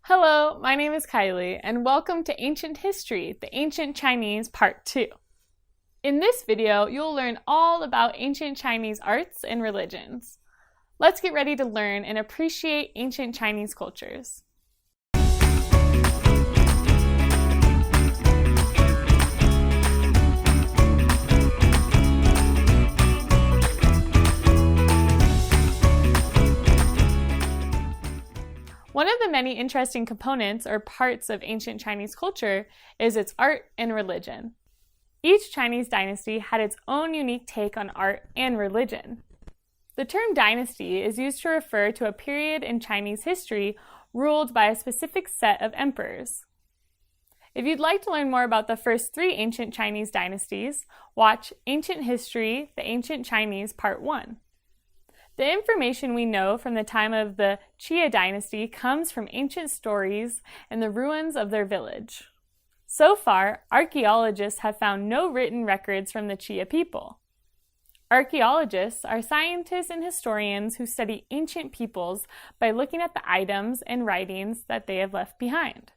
Hello, my name is Kylie, and welcome to Ancient History, the Ancient Chinese Part 2. In this video, you'll learn all about ancient Chinese arts and religions. Let's get ready to learn and appreciate ancient Chinese cultures. One of the many interesting components or parts of ancient Chinese culture is its art and religion. Each Chinese dynasty had its own unique take on art and religion. The term dynasty is used to refer to a period in Chinese history ruled by a specific set of emperors. If you'd like to learn more about the first 3 ancient Chinese dynasties, watch Ancient History, the Ancient Chinese Part 1. The information we know from the time of the Qia dynasty comes from ancient stories and the ruins of their village. So far, archaeologists have found no written records from the Qia people. Archaeologists are scientists and historians who study ancient peoples by looking at the items and writings that they have left behind.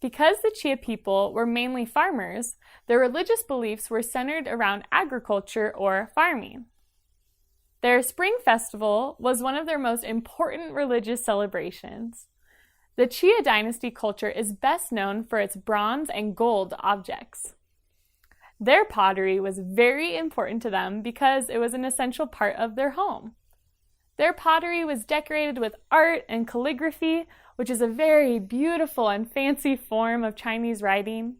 Because the Qia people were mainly farmers, their religious beliefs were centered around agriculture or farming. Their spring festival was one of their most important religious celebrations. The Qia dynasty culture is best known for its bronze and gold objects. Their pottery was very important to them because it was an essential part of their home. Their pottery was decorated with art and calligraphy, which is a very beautiful and fancy form of Chinese writing.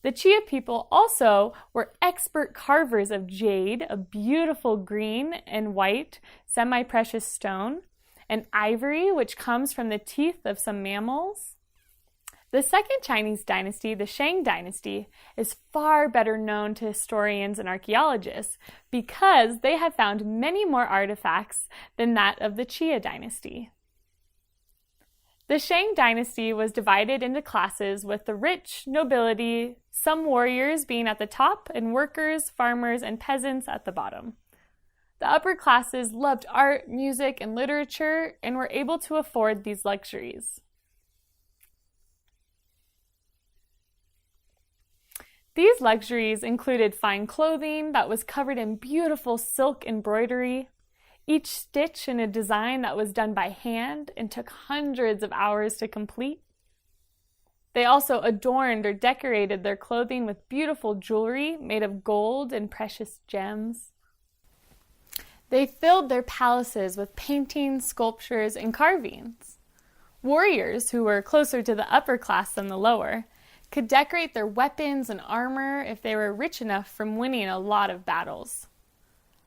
The Qia people also were expert carvers of jade, a beautiful green and white semi-precious stone, and ivory, which comes from the teeth of some mammals. The second Chinese dynasty, the Shang dynasty, is far better known to historians and archaeologists because they have found many more artifacts than that of the Qia dynasty. The Shang dynasty was divided into classes with the rich, nobility, some warriors being at the top, and workers, farmers, and peasants at the bottom. The upper classes loved art, music, and literature and were able to afford these luxuries. These luxuries included fine clothing that was covered in beautiful silk embroidery, each stitch in a design that was done by hand and took hundreds of hours to complete. They also adorned or decorated their clothing with beautiful jewelry made of gold and precious gems. They filled their palaces with paintings, sculptures, and carvings. Warriors, who were closer to the upper class than the lower, could decorate their weapons and armor if they were rich enough from winning a lot of battles.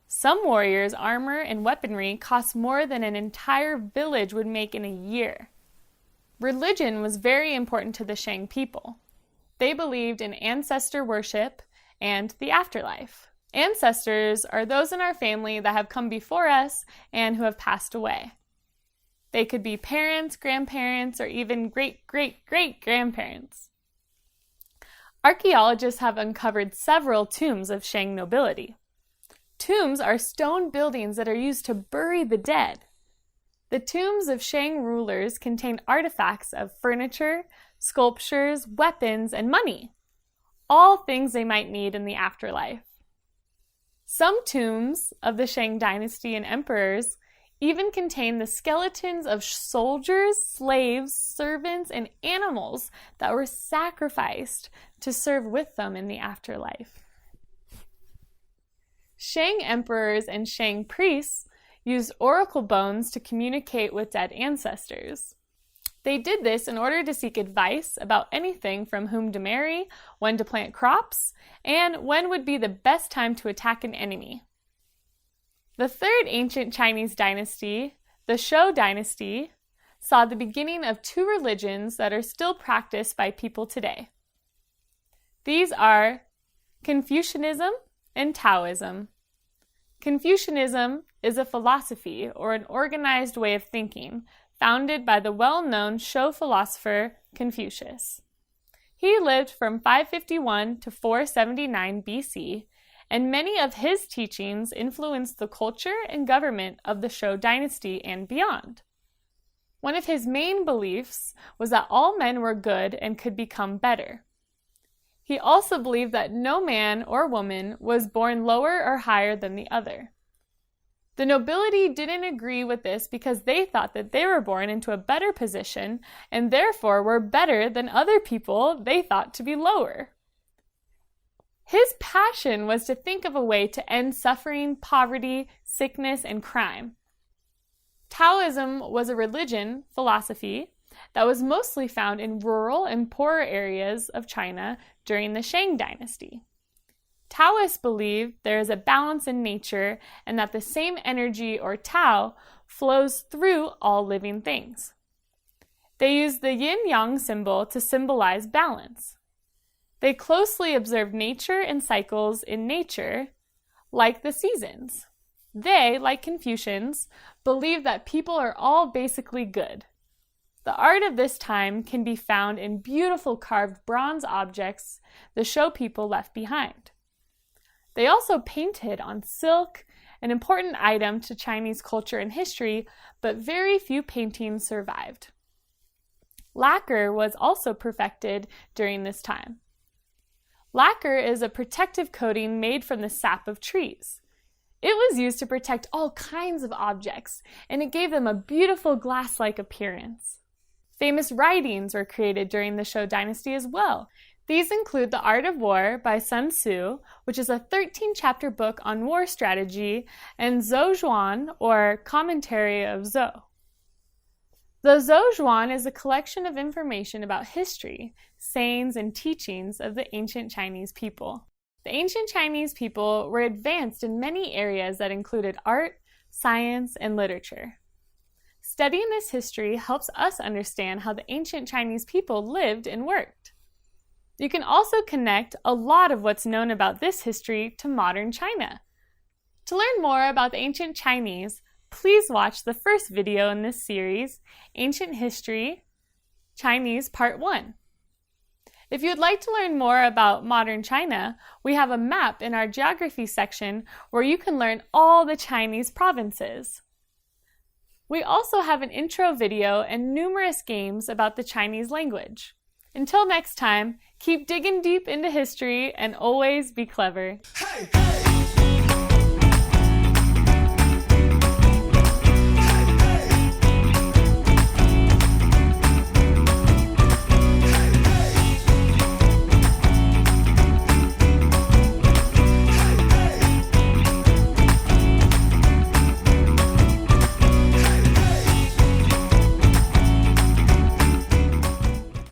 Some warriors' armor and weaponry cost more than an entire village would make in a year. Religion was very important to the Shang people. They believed in ancestor worship and the afterlife. Ancestors are those in our family that have come before us and who have passed away. They could be parents, grandparents, or even great-great-great-grandparents. Archaeologists have uncovered several tombs of Shang nobility. Tombs are stone buildings that are used to bury the dead. The tombs of Shang rulers contain artifacts of furniture, sculptures, weapons, and money, all things they might need in the afterlife. Some tombs of the Shang dynasty and emperors even contain the skeletons of soldiers, slaves, servants, and animals that were sacrificed to serve with them in the afterlife. Shang emperors and Shang priests used oracle bones to communicate with dead ancestors. They did this in order to seek advice about anything from whom to marry, when to plant crops, and when would be the best time to attack an enemy. The third ancient Chinese dynasty, the Shou dynasty, saw the beginning of 2 religions that are still practiced by people today. These are Confucianism and Taoism. Confucianism is a philosophy or an organized way of thinking founded by the well-known Shou philosopher Confucius. He lived from 551 to 479 BC, and many of his teachings influenced the culture and government of the Shou dynasty and beyond. One of his main beliefs was that all men were good and could become better. He also believed that no man or woman was born lower or higher than the other. The nobility didn't agree with this because they thought that they were born into a better position and therefore were better than other people they thought to be lower. His passion was to think of a way to end suffering, poverty, sickness, and crime. Taoism was a religion, philosophy, that was mostly found in rural and poorer areas of China during the Shang Dynasty. Taoists believe there is a balance in nature and that the same energy, or Tao, flows through all living things. They use the yin-yang symbol to symbolize balance. They closely observe nature and cycles in nature, like the seasons. They, like Confucians, believe that people are all basically good. The art of this time can be found in beautiful carved bronze objects the show people left behind. They also painted on silk, an important item to Chinese culture and history, but very few paintings survived. Lacquer was also perfected during this time. Lacquer is a protective coating made from the sap of trees. It was used to protect all kinds of objects, and it gave them a beautiful glass-like appearance. Famous writings were created during the Shou Dynasty as well. These include The Art of War by Sun Tzu, which is a 13-chapter book on war strategy, and Zhou, or Commentary of Zhou. The Zhou is a collection of information about history, sayings, and teachings of the ancient Chinese people. The ancient Chinese people were advanced in many areas that included art, science, and literature. Studying this history helps us understand how the ancient Chinese people lived and worked. You can also connect a lot of what's known about this history to modern China. To learn more about the ancient Chinese, please watch the first video in this series, Ancient History Chinese Part 1. If you'd like to learn more about modern China, we have a map in our geography section where you can learn all the Chinese provinces. We also have an intro video and numerous games about the Chinese language. Until next time, keep digging deep into history and always be clever. Hey, hey.